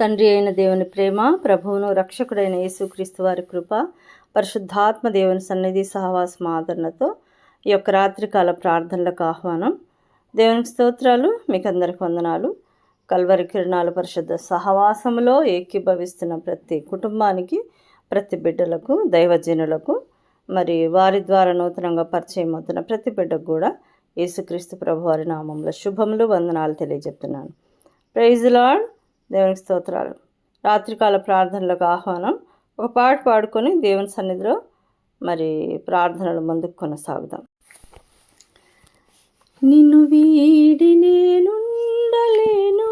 తండ్రి అయిన దేవుని ప్రేమ, ప్రభువును రక్షకుడైన యేసుక్రీస్తు వారి కృప, పరిశుద్ధాత్మ దేవుని సన్నిధి సహవాసం ఆదరణతో ఈ యొక్క రాత్రికాల ప్రార్థనలకు ఆహ్వానం. దేవునికి స్తోత్రాలు, మీకు అందరికి వందనాలు. కల్వరి కిరణాల పరిశుద్ధ సహవాసంలో ఏకీభవిస్తున్న ప్రతి కుటుంబానికి, ప్రతి బిడ్డలకు, దైవజనులకు, మరి వారి ద్వారా నూతనంగా పరిచయం అవుతున్న ప్రతి బిడ్డకు కూడా యేసుక్రీస్తు ప్రభు వారి నామంలో శుభములు, వందనాలు తెలియజెప్తున్నాను. Praise the lord. దేవునికి స్తోత్రాలు. రాత్రికాల ప్రార్థనలకు ఆహ్వానం. ఒక పాట పాడుకొని దేవుని సన్నిధిలో మరి ప్రార్థనలు ముందుకు కొనసాగుదాం. నిన్ను వీడి నేనుండలేను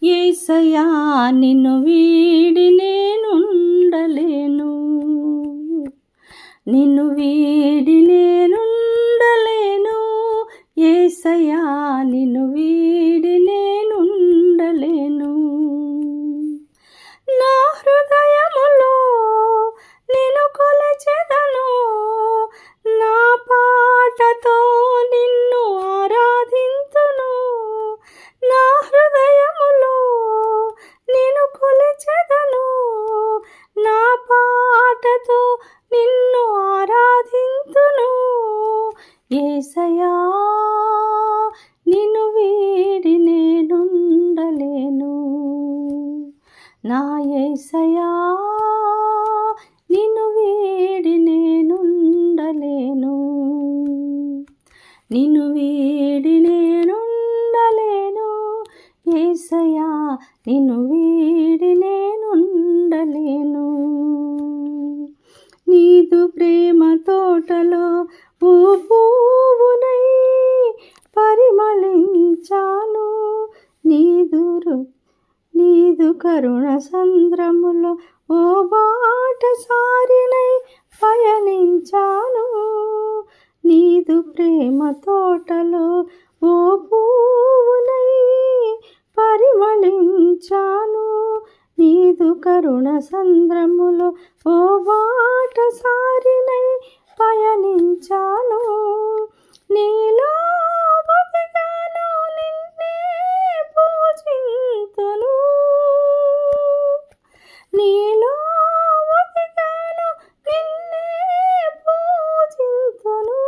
యేసయ్యా, నిన్ను వీడి నేనుండలేను, నిన్ను వీడి నేనుండలేను యేసయ్యా, నిన్ను వీడి నేనుండలేను. నా హృదయములో నిన్ను కొలచెదను, నా పాటతో నిన్ను ఆరాధింతును. నా హృదయములో నిన్ను కొలచెదను, నా పాటతో నిన్ను ఆరాధింతును. యేసయ్యా, నిన్ను వీడి నేనుండలేను. నా యేసయ్యా, నిన్ను వీడి నేనుండలేను, నిన్ను వీడి నేనుండలేను యేసయ్యా, నిన్ను వీడి నేనుండలేను. నీదు ప్రేమ తోటలో ఓ పువ్వునై పరిమళించాను, నీదు కరుణ సంద్రములో ఓ బాటసారినై పయనించాను. నీదు ప్రేమ తోటలో ఓ పువ్వునై పరిమళించాను, నీదు కరుణ సంద్రములో ఓ బాటసారినై పయనించాను. నీలో బతికాను, నిన్నే పూజింతును, నీలో బతికాను, నిన్నే పూజింతును.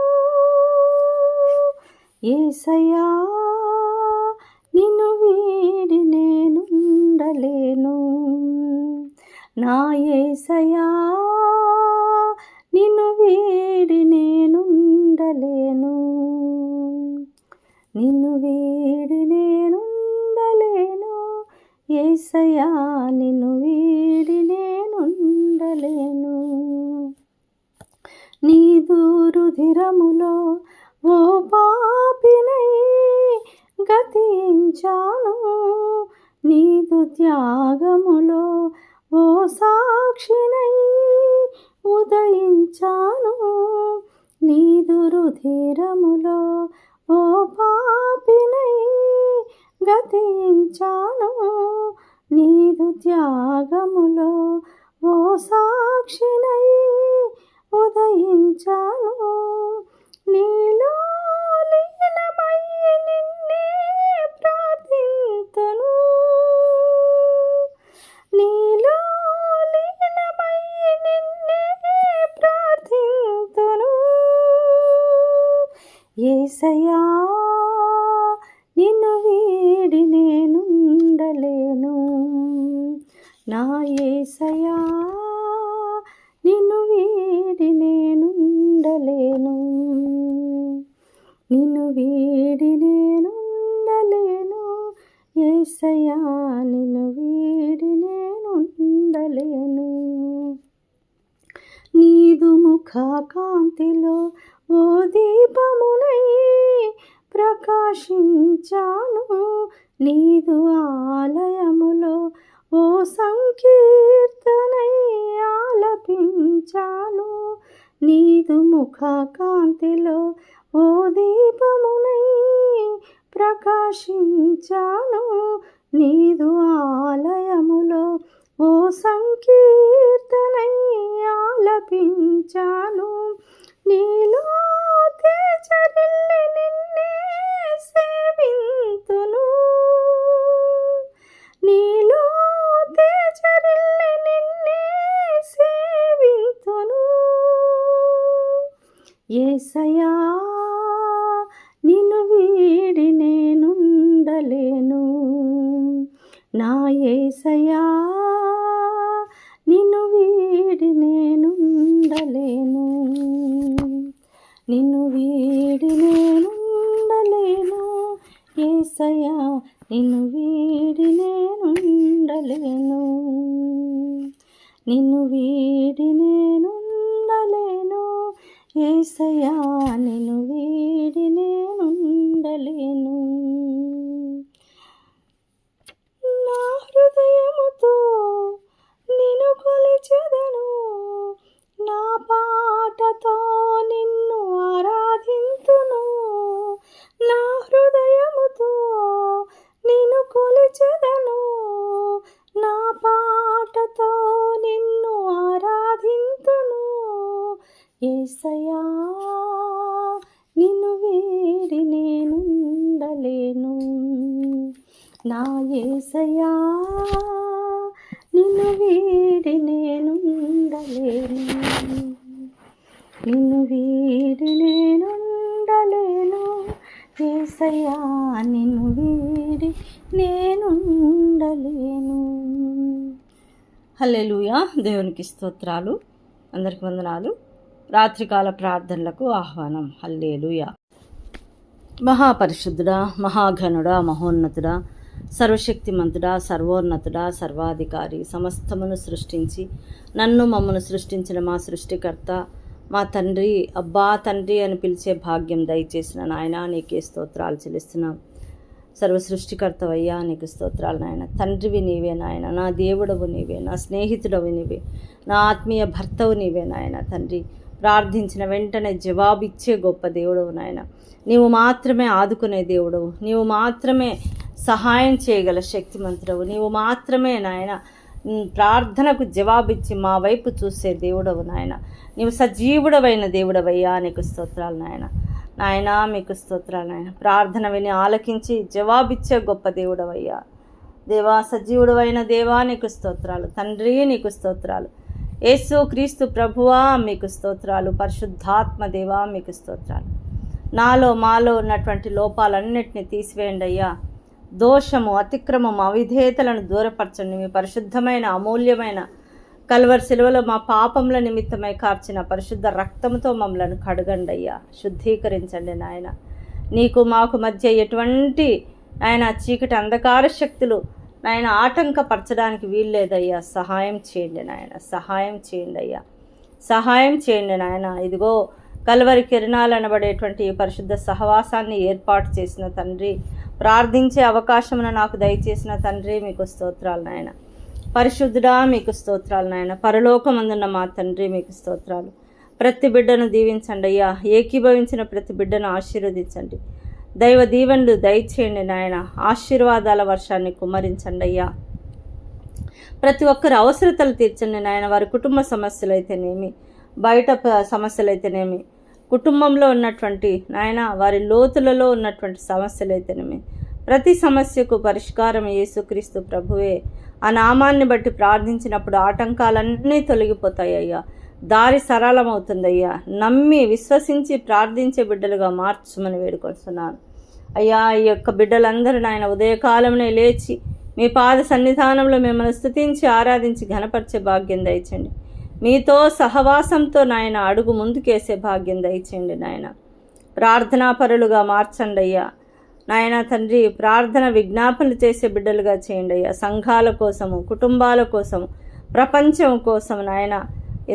యేసయ్యా, నిన్ను వీడి నేనుండలేను. నా యేసయ్యా, నిన్ను వీడి నేనుండలేను, నిన్ను వీడి నేనుండలేను యేసయ్యా, నిన్ను వీడి నేనుండలేను. నీదు రుధిరములో ఓ పాపినై గతించాను, నీదు త్యాగములో ఓ సాక్షినై ఉదయించాను. నీదు రుధిరములో ఓ పాపినై గతించాను, నీదు త్యాగములో ఓ సాక్షినై ఉదయించాను. నీలో లీనమయ్యి నిన్నే ప్రార్థింతును, నీలో లీనమయ్యి నిన్నే ప్రార్థింతును. యేసయ్యా, నిన్ను వీడి నేనుండలేను. నా యేసయ్యా, నిన్ను వీడి నేనుండలేను, నిన్ను వీడి నేనుండలేను యేసయ్యా, నిన్ను వీడి నేనుండలేను. నీదు ముఖ కాంతిలో ఓ దీపమునై ప్రకాశించాను, నీదు ఆలయములో ఓ సంకీర్తనై ఆలపించాను. నీదు ముఖ కాంతిలో ఓ దీపమునై ప్రకాశించాను, నీదు ఆలయములో ఓ సంకీర్తనై ఆలపించాను. నీలో తేజరిల్లి నిన్నే సేవింతును, నీలో యేసయ్యా నిన్ను వీడి నేనుండలేను, నా యేసయ్యా నిన్ను వీడి నేనుండలేను, నిన్ను వీడి నేనుండలేను, యేసయ్యా నిన్ను వీడి నేనుండలేను, నిన్ను వీడి నేనుండలేను, యేసయ్యా నిన్ను వీడి నేనుండలేను. నా హృదయముతో నిన్ను కొలిచెదను, నా పాటతో నిన్ను ఆరాధింతును, నా హృదయముతో నిన్ను కొలిచెదను, నా పాటతో నిన్ను ఆరాధింతును, యేసయ్యా నిన్ను వీడి నేనుండలేను, నా యేసయ్యా నిన్ను వీడి నేనుండలేను, నిన్ను వీడి నేనుండలేను, యేసయ్యా నిన్ను వీడి నేనుండలేను. హల్లెలూయా. దేవునికి స్తోత్రాలు. అందరికి వందనాలు. రాత్రికాల ప్రార్థనలకు ఆహ్వానం. హల్లెలూయా. మహాపరిశుద్ధుడా, మహాఘనుడా, మహోన్నతుడా, సర్వశక్తిమంతుడా, సర్వోన్నతుడా, సర్వాధికారి, సమస్తమును సృష్టించి నన్ను మమ్మను సృష్టించిన మా సృష్టికర్త, మా తండ్రి, అబ్బా తండ్రి అని పిలిచే భాగ్యం దయచేసిన నాయన నీకే స్తోత్రాలు చెల్లిస్తున్నాం. సర్వ సృష్టికర్తవయ్యా నీకు స్తోత్రాలు నాయన. తండ్రివి నీవే నాయన, నా దేవుడవు నీవే, నా స్నేహితుడవు నీవే, నా ఆత్మీయ భర్తవు నీవే నాయన. తండ్రి, ప్రార్థించిన వెంటనే జవాబిచ్చే గొప్ప దేవుడవు నాయన. నీవు మాత్రమే ఆదుకునే దేవుడవు, నీవు మాత్రమే సహాయం చేయగల శక్తిమంతుడవు, నీవు మాత్రమే నాయన ప్రార్థనకు జవాబిచ్చి మా వైపు చూసే దేవుడవు నాయన. నీవు సజీవుడవైన దేవుడవయ్యా నీకు స్తోత్రాలు నాయన. నాయనా మీకు స్తోత్రాలు నాయన. ప్రార్థన విని ఆలకించి జవాబిచ్చే గొప్ప దేవుడవయ్యా. దేవా, సజీవుడవైన దేవా నీకు స్తోత్రాలు. తండ్రి నీకు స్తోత్రాలు. యేసు క్రీస్తు ప్రభువా మీకు స్తోత్రాలు. పరిశుద్ధాత్మ దేవా మీకు స్తోత్రాలు. నాలో మాలో ఉన్నటువంటి లోపాలన్నిటిని తీసివేయండి అయ్యా. దోషము, అతిక్రమం, అవిధేయతలను దూరపరచండి. మీ పరిశుద్ధమైన అమూల్యమైన కల్వరి శిలువలో మా పాపముల నిమిత్తమై కార్చిన పరిశుద్ధ రక్తంతో మమ్మలను కడగండి అయ్యా. శుద్ధీకరించండి నాయన. నీకు మాకు మధ్య ఎటువంటి నాయన చీకటి అంధకార శక్తులు నాయన ఆటంకపరచడానికి వీల్లేదయ్యా. సహాయం చేయండి నాయన, సహాయం చేయండి అయ్యా, సహాయం చేయండి నాయన. ఇదిగో కల్వరి కిరణాలు అనబడేటువంటి పరిశుద్ధ సహవాసాన్ని ఏర్పాటు చేసిన తండ్రి, ప్రార్థించే అవకాశమును నాకు దయచేసిన తండ్రి మీకు స్తోత్రాలు నాయన. పరిశుద్ధుడా మీకు స్తోత్రాలు నాయన. పరలోకమందున్న మా తండ్రి మీకు స్తోత్రాలు. ప్రతి బిడ్డను దీవించండి అయ్యా. ఏకీభవించిన ప్రతి బిడ్డను ఆశీర్వదించండి. దైవ దీవెనలు దయచేయండి నాయన. ఆశీర్వాదాల వర్షాన్ని కుమ్మరించండి అయ్యా. ప్రతి ఒక్కరి అవసరతలు తీర్చండి నాయన. వారి కుటుంబ సమస్యలు అయితేనేమి, బయట సమస్యలు అయితేనేమి, కుటుంబంలో ఉన్నటువంటి నాయన వారి లోతులలో ఉన్నటువంటి సమస్యలు అయితేనేమి, ప్రతి సమస్యకు పరిష్కారం యేసుక్రీస్తు ప్రభువే. ఆ నామాన్ని బట్టి ప్రార్థించినప్పుడు ఆటంకాలన్నీ తొలగిపోతాయి అయ్యా. దారి సరళమవుతుందయ్యా. నమ్మి విశ్వసించి ప్రార్థించే బిడ్డలుగా మార్చమని వేడుకొస్తున్నాను అయ్యా. ఈ యొక్క బిడ్డలందరూ నాయన ఉదయకాలంలో లేచి మీ పాద సన్నిధానంలో మిమ్మల్ని స్తుతించి ఆరాధించి ఘనపరిచే భాగ్యం దయచండి. మీతో సహవాసంతో నాయన అడుగు ముందుకేసే భాగ్యం దయచేయండి నాయన. ప్రార్థనాపరులుగా మార్చండి అయ్యా నాయన తండ్రి. ప్రార్థన విజ్ఞాపనలు చేసే బిడ్డలుగా చేయండి అయ్యా. సంఘాల కోసము, కుటుంబాల కోసము, ప్రపంచం కోసం నాయన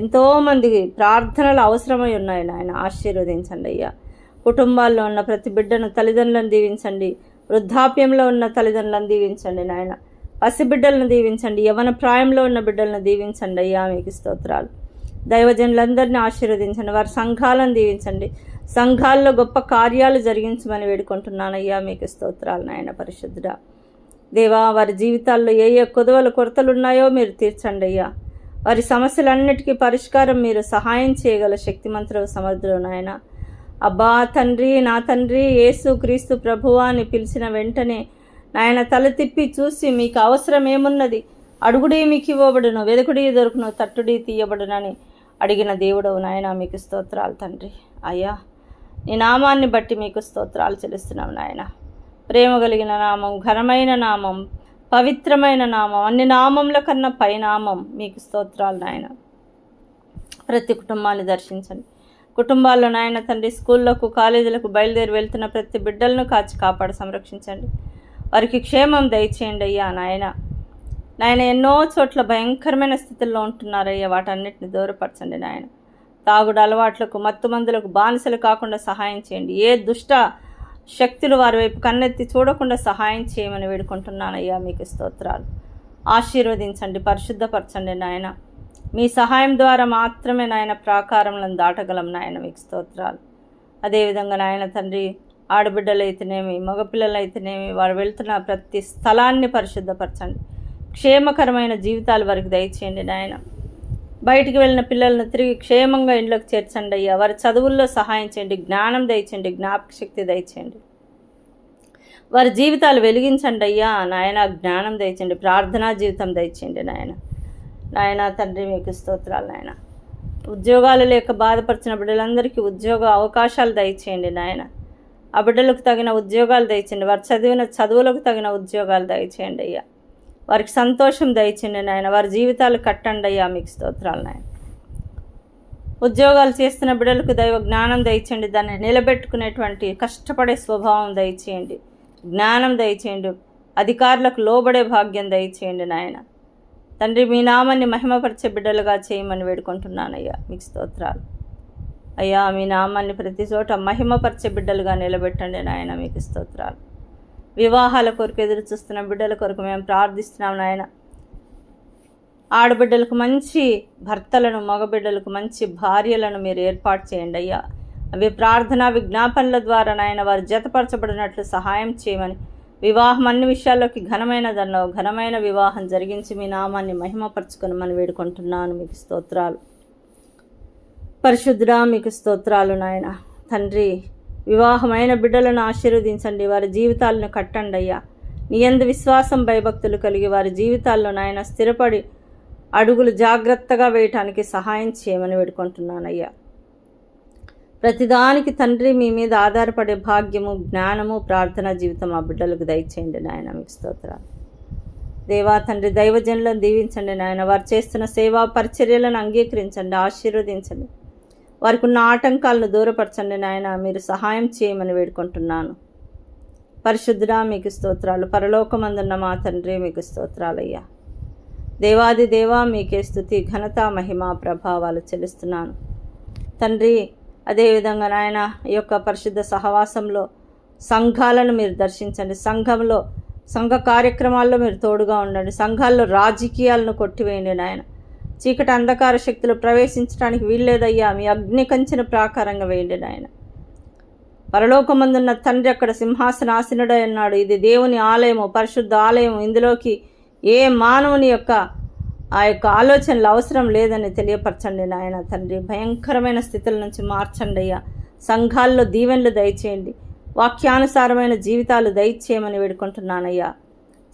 ఎంతోమంది ప్రార్థనలు అవసరమై ఉన్నాయి నాయన. ఆశీర్వదించండి అయ్యా. కుటుంబాల్లో ఉన్న ప్రతి బిడ్డను, తల్లిదండ్రులను దీవించండి. వృద్ధాప్యంలో ఉన్న తల్లిదండ్రులను దీవించండి నాయన. పసిబిడ్డలను దీవించండి. యవన ప్రాయంలో ఉన్న బిడ్డలను దీవించండి అయ్యా. మీకు స్తోత్రాలు. దైవజనులందరినీ ఆశీర్వదించండి. వారి సంఘాలను దీవించండి. సంఘాల్లో గొప్ప కార్యాలు జరిగించమని వేడుకుంటున్నాను అయ్యా. మీకు స్తోత్రాలు నాయన. పరిశుద్ధుడా దేవా, వారి జీవితాల్లో ఏ ఏ కొదవలు కొరతలు ఉన్నాయో మీరు తీర్చండి అయ్యా. వారి సమస్యలన్నిటికీ పరిష్కారం మీరు సహాయం చేయగల శక్తిమంతుడు, సమర్థుడు నాయన. అబ్బా తండ్రి, నా తండ్రి యేసు క్రీస్తు ప్రభువా అని పిలిచిన వెంటనే నాయన తల తిప్పి చూసి మీకు అవసరం ఏమున్నది, అడుగుడి మీకు ఇవ్వబడును, వెదుకుడి దొరుకును, తట్టుడి తీయబడునని అడిగిన దేవుడవు నాయన, మీకు స్తోత్రాలు తండ్రి. అయ్యా, నీ నామాన్ని బట్టి మీకు స్తోత్రాలు చెల్లిస్తున్నాం నాయన. ప్రేమ కలిగిన నామం, ఘనమైన నామం, పవిత్రమైన నామం, అన్ని నామముల కన్నా పైనామం, మీకు స్తోత్రాలు నాయన. ప్రతి కుటుంబాన్ని దర్శించండి. కుటుంబాల్లో నాయన తండ్రి, స్కూళ్ళకు కాలేజీలకు బయలుదేరి వెళ్తున్న ప్రతి బిడ్డలను కాచి కాపాడి సంరక్షించండి. వారికి క్షేమం దయచేయండి అయ్యా నాయన. ఎన్నో చోట్ల భయంకరమైన స్థితిలో ఉంటున్నారయ్యా, వాటన్నిటిని దూరపరచండి నాయన. తాగుడు అలవాట్లకు, మత్తు మందులకు బానిసలు కాకుండా సహాయం చేయండి. ఏ దుష్ట శక్తులు వారి వైపు కన్నెత్తి చూడకుండా సహాయం చేయమని వేడుకుంటున్నానయ్యా, మీకు స్తోత్రాలు. ఆశీర్వదించండి, పరిశుద్ధపరచండి నాయన. మీ సహాయం ద్వారా మాత్రమే నాయన ప్రాకారములను దాటగలం నాయన, మీకు స్తోత్రాలు. అదేవిధంగా నాయన తండ్రి, ఆడబిడ్డలైతేనేమి, మగపిల్లలైతేనేమి, వారు వెళ్తున్న ప్రతి స్థలాన్ని పరిశుద్ధపరచండి. క్షేమకరమైన జీవితాలు వారికి దయచేయండి నాయన. బయటికి వెళ్ళిన పిల్లలను తిరిగి క్షేమంగా ఇంట్లోకి చేర్చండి అయ్యా. వారి చదువుల్లో సహాయం చేయండి, జ్ఞానం దయచేయండి, జ్ఞాపక శక్తి దయచేయండి. వారి జీవితాలు వెలిగించండి అయ్యా నాయన. జ్ఞానం దయచేయండి, ప్రార్థనా జీవితం దయచేయండి నాయన తండ్రి, మీకు స్తోత్రాలు నాయన. ఉద్యోగాలు లేక బాధపరిచిన బిడ్డలందరికీ ఉద్యోగ అవకాశాలు దయచేయండి నాయన. ఆ బిడ్డలకు తగిన ఉద్యోగాలు దయచేయండి. వారు చదివిన చదువులకు తగిన ఉద్యోగాలు దయచేయండి అయ్యా. వారికి సంతోషం దయచేయండి నాయన. వారి జీవితాలు కట్టండి అయ్యా, మీకు స్తోత్రాలు నాయన. ఉద్యోగాలు చేస్తున్న బిడ్డలకు దైవ జ్ఞానం దయచేయండి. దాన్ని నిలబెట్టుకునేటువంటి కష్టపడే స్వభావం దయచేయండి, జ్ఞానం దయచేయండి. అధికారులకు లోబడే భాగ్యం దయచేయండి నాయన. తండ్రి, మీ నామాన్ని మహిమపరిచే బిడ్డలుగా చేయమని వేడుకుంటున్నానయ్యా, మీకు స్తోత్రాలు. అయ్యా, మీ నామాన్ని ప్రతి చోట మహిమపరిచే బిడ్డలుగా నిలబెట్టండి నాయన, మీకు స్తోత్రాలు. వివాహాల కొరకు ఎదురు చూస్తున్న బిడ్డల కొరకు మేము ప్రార్థిస్తున్నాం నాయన. ఆడబిడ్డలకు మంచి భర్తలను, మగబిడ్డలకు మంచి భార్యలను మీరు ఏర్పాటు చేయండి అయ్యా. అవి ప్రార్థనా విజ్ఞాపనల ద్వారా నాయన వారు జతపరచబడినట్లు సహాయం చేయమని, వివాహం అన్ని విషయాల్లోకి ఘనమైనదన్నావు. ఘనమైన వివాహం జరిగించి మీ నామాన్ని మహిమపరచుకొని మనం వేడుకుంటున్నాను, మీకు స్తోత్రాలు. పరిశుద్ధుడా, మీకు స్తోత్రాలు నాయన. తండ్రి, వివాహమైన బిడ్డలను ఆశీర్వదించండి, వారి జీవితాలను కట్టండి అయ్యా. నీ యందు విశ్వాసం భయభక్తులు కలిగి వారి జీవితాల్లో నాయన స్థిరపడి అడుగులు జాగ్రత్తగా వేయటానికి సహాయం చేయమని వేడుకుంటున్నానయ్యా. ప్రతిదానికి తండ్రి, మీ మీద ఆధారపడే భాగ్యము, జ్ఞానము, ప్రార్థనా జీవితం ఆ బిడ్డలకు దయచేయండి నాయన, మీకు స్తోత్రాలు. దేవా తండ్రి, దైవజనులను దీవించండి నాయన. వారు చేస్తున్న సేవా పరిచర్యలను అంగీకరించండి, ఆశీర్వదించండి. వారికి ఉన్న ఆటంకాలను దూరపరచండి నాయన. మీరు సహాయం చేయమని వేడుకుంటున్నాను. పరిశుద్ధుడా, మీకు స్తోత్రాలు. పరలోకమందున్న మా తండ్రి, మీకు స్తోత్రాలయ్యా. దేవాది దేవా, మీకే స్తుతి, ఘనత, మహిమ, ప్రభావాలు చెల్లిస్తున్నాను తండ్రి. అదేవిధంగా నాయన, ఈ యొక్క పరిశుద్ధ సహవాసంలో సంఘాలను మీరు దర్శించండి. సంఘంలో సంఘ కార్యక్రమాల్లో మీరు తోడుగా ఉండండి. సంఘాల్లో రాజకీయాలను కొట్టివేయండి నాయన. చీకటి అంధకార శక్తులు ప్రవేశించడానికి వీల్లేదయ్యా. మీ అగ్ని కంచెన ప్రాకారంగా వేయండి నాయన. పరలోకమందున్న తండ్రి అక్కడ సింహాసనాసీనుడై ఉన్నాడు. ఇది దేవుని ఆలయము, పరిశుద్ధ ఆలయము. ఇందులోకి ఏ మానవుని యొక్క ఆ యొక్క ఆలోచనలు అవసరం లేదని తెలియపరచండి నాయన తండ్రి. భయంకరమైన స్థితుల నుంచి మార్చండి అయ్యా. సంఘాల్లో దీవెనలు దయచేయండి, వాక్యానుసారమైన జీవితాలు దయచేయమని వేడుకుంటున్నానయ్యా.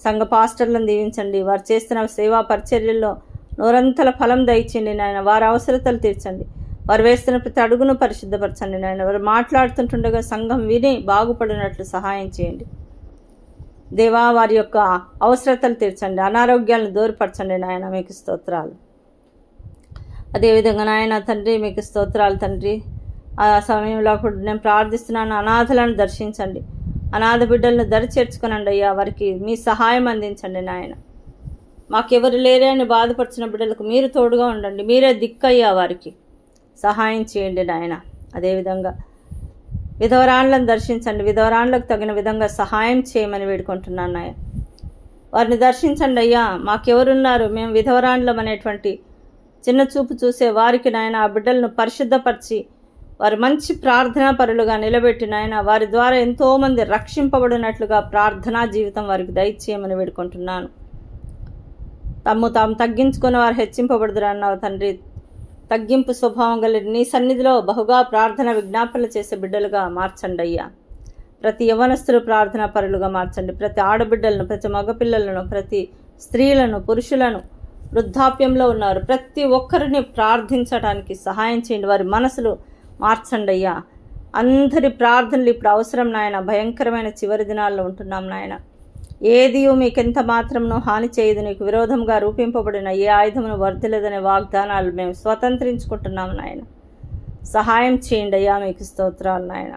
సంఘ పాస్టర్లను దీవించండి. వారు చేస్తున్న సేవా పరిచర్యల్లో నూరంతల ఫలం దయచేయండి నాయన. వారి అవసరతలు తీర్చండి. వారు వేస్తున్న ప్రతి అడుగును పరిశుద్ధపరచండి నాయన. వారు మాట్లాడుతుంటుండగా సంఘం విని బాగుపడినట్లు సహాయం చేయండి దేవా. వారి యొక్క అవసరతలు తీర్చండి, అనారోగ్యాలను దూరపరచండి నాయన, మీకు స్తోత్రాలు. అదేవిధంగా నాయన తండ్రి, మీకు స్తోత్రాలు తండ్రి. ఆ సమయంలో అప్పుడు నేను ప్రార్థిస్తున్నాను, అనాథలను దర్శించండి. అనాథ బిడ్డలను దరి చేర్చుకునండి అయ్యా. వారికి మీ సహాయం అందించండి నాయన. మాకెవరు లేరే అని బాధపరిచిన బిడ్డలకు మీరు తోడుగా ఉండండి. మీరే దిక్కయ్యా, వారికి సహాయం చేయండి నాయన. అదేవిధంగా విధవరాండ్లను దర్శించండి. విధవరాండ్లకు తగిన విధంగా సహాయం చేయమని వేడుకుంటున్నాను నాయన. వారిని దర్శించండి అయ్యా. మాకెవరున్నారు, మేము విధవరాండ్లం అనేటువంటి చిన్న చూపు చూసే వారికి నాయన ఆ బిడ్డలను పరిశుద్ధపరిచి వారు మంచి ప్రార్థనా పరులుగా నిలబెట్టి నాయన వారి ద్వారా ఎంతోమంది రక్షింపబడినట్లుగా ప్రార్థనా జీవితం వారికి దయచేయమని వేడుకుంటున్నాను. తాము తగ్గించుకుని వారు హెచ్చింపబడుదురు అన్నావు తండ్రి. తగ్గింపు స్వభావం కలిగి నీ సన్నిధిలో బహుగా ప్రార్థన విజ్ఞాపనలు చేసే బిడ్డలుగా మార్చండి అయ్యా. ప్రతి యవనస్తులు ప్రార్థనా పరులుగా మార్చండి. ప్రతి ఆడబిడ్డలను, ప్రతి మగపిల్లలను, ప్రతి స్త్రీలను, పురుషులను వృద్ధాప్యంలో ఉన్నారు, ప్రతి ఒక్కరిని ప్రార్థించడానికి సహాయం చేయండి. వారి మనసులు మార్చండి అయ్యా. అందరి ప్రార్థనలు ఇప్పుడు అవసరం నాయన. భయంకరమైన చివరి దినాల్లో ఉంటున్నాం నాయన. ఏది మీకెంత మాత్రమునో హాని చేయదు. నీకు విరోధంగా రూపింపబడిన ఏ ఆయుధమును వర్ధిల్లదనే వాగ్దానాలు మేము స్వతంత్రించుకుంటున్నాం నాయన. సహాయం చేయండి అయ్యా. మీకు స్తోత్రాలు నాయన.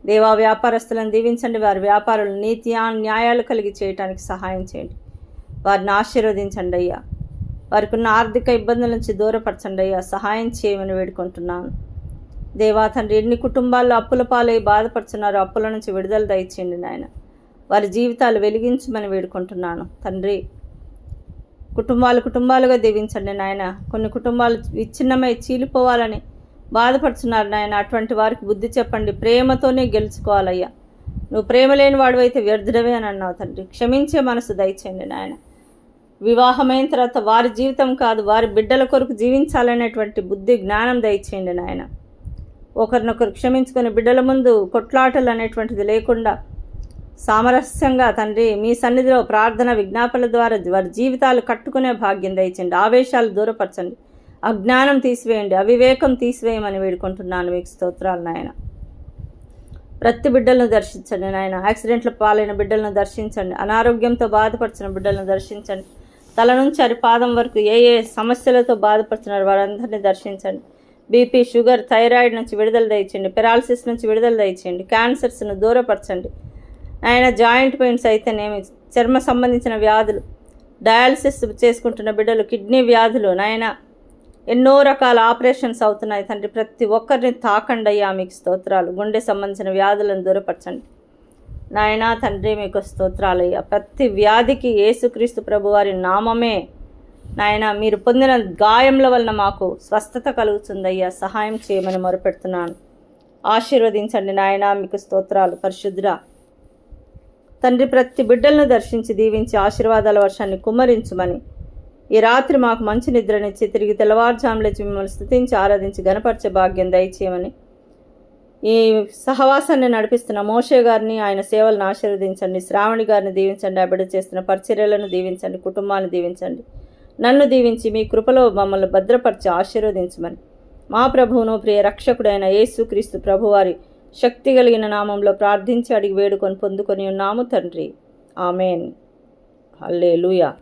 దేవా, వ్యాపారస్తులను దీవించండి. వారి వ్యాపారులు నీతి న్యాయాలు కలిగి చేయడానికి సహాయం చేయండి. వారిని ఆశీర్వదించండి అయ్యా. వారికి ఉన్న ఆర్థిక ఇబ్బందుల నుంచి దూరపరచండి అయ్యా. సహాయం చేయమని వేడుకుంటున్నాను దేవా తండ్రి. ఎన్ని కుటుంబాల్లో అప్పుల పాలై బాధపడుతున్నారు, అప్పుల నుంచి విడుదల దయచేయండి నాయన. వారి జీవితాలు వెలిగించమని వేడుకుంటున్నాను తండ్రి. కుటుంబాలుగా దీవించండి నాయన. కొన్ని కుటుంబాలు విచ్ఛిన్నమై చీలిపోవాలని బాధపడుతున్నారు నాయన. అటువంటి వారికి బుద్ధి చెప్పండి. ప్రేమతోనే గెలుచుకోవాలయ్యా. నువ్వు ప్రేమ లేని వాడు అయితే వ్యర్థుడవే అని అన్నావు తండ్రి. క్షమించే మనసు దయచేయండి నాయన. వివాహమైన తర్వాత వారి జీవితం కాదు, వారి బిడ్డల కొరకు జీవించాలనేటువంటి బుద్ధి జ్ఞానం దయచేయండి నాయన. ఒకరినొకరు క్షమించుకొని బిడ్డల ముందు కొట్లాటలు అనేటువంటిది లేకుండా సామరస్యంగా తండ్రి మీ సన్నిధిలో ప్రార్థన విజ్ఞాపనల ద్వారా వారి జీవితాలు కట్టుకునే భాగ్యం దయచేయండి. ఆవేశాలు దూరపరచండి. అజ్ఞానం తీసివేయండి. అవివేకం తీసివేయమని వేడుకుంటున్నాను. మీకు స్తోత్రాలు నాయన. ప్రతి బిడ్డలను దర్శించండి నాయన. యాక్సిడెంట్ల పాలైన బిడ్డలను దర్శించండి. అనారోగ్యంతో బాధపడుతున్న బిడ్డలను దర్శించండి. తల నుంచి అరిపాదం వరకు ఏ సమస్యలతో బాధపడుతున్నారు వారందరినీ దర్శించండి. బీపీ, షుగర్, థైరాయిడ్ నుంచి విడుదల దయచేయండి. పెరాలసిస్ నుంచి విడుదల దయచేయండి. క్యాన్సర్స్ను దూరపరచండి ఆయన. జాయింట్ పెయిన్స్ అయితేనేమి, చర్మ సంబంధించిన వ్యాధులు, డయాలసిస్ చేసుకుంటున్న బిడ్డలు, కిడ్నీ వ్యాధులు నాయన, ఎన్నో రకాల ఆపరేషన్స్ అవుతున్నాయి తండ్రి. ప్రతి ఒక్కరిని తాకండి అయ్యా. మీకు స్తోత్రాలు. గుండె సంబంధించిన వ్యాధులను దూరపరచండి నాయన తండ్రి. మీకు స్తోత్రాలు అయ్యా. ప్రతి వ్యాధికి యేసుక్రీస్తు ప్రభువారి నామమే నాయన. మీరు పొందిన గాయముల వలన మాకు స్వస్థత కలుగుతుందయ్యా. సహాయం చేయమని మొరపెడుతున్నాను. ఆశీర్వదించండి నాయన. మీకు స్తోత్రాలు. పరిశుద్ధుడా తండ్రి, ప్రతి బిడ్డలను దర్శించి దీవించి ఆశీర్వాదాల వర్షాన్ని కుమ్మరించుమని, ఈ రాత్రి మాకు మంచి నిద్రనిచ్చి తిరిగి తెల్లవారుజామున మిమ్మల్ని స్తుతించి ఆరాధించి గణపరిచే భాగ్యం దయచేయమని, ఈ సహవాసాన్ని నడిపిస్తున్న మోషే గారిని, ఆయన సేవలను ఆశీర్వదించండి. శ్రావణి గారిని దీవించండి. ఆ బిడ్డ చేస్తున్న పరిచర్యలను దీవించండి. కుటుంబాన్ని దీవించండి. నన్ను దీవించి మీ కృపలో మమ్మల్ని భద్రపరిచి ఆశీర్వదించమని, మా ప్రభువును ప్రియ రక్షకుడైన యేసుక్రీస్తు ప్రభువారి శక్తి కలిగిన నామంలో ప్రార్థించి అడిగి వేడుకొని పొందుకొని ఉన్నాము తండ్రి. ఆమెన్. హల్లెలూయా.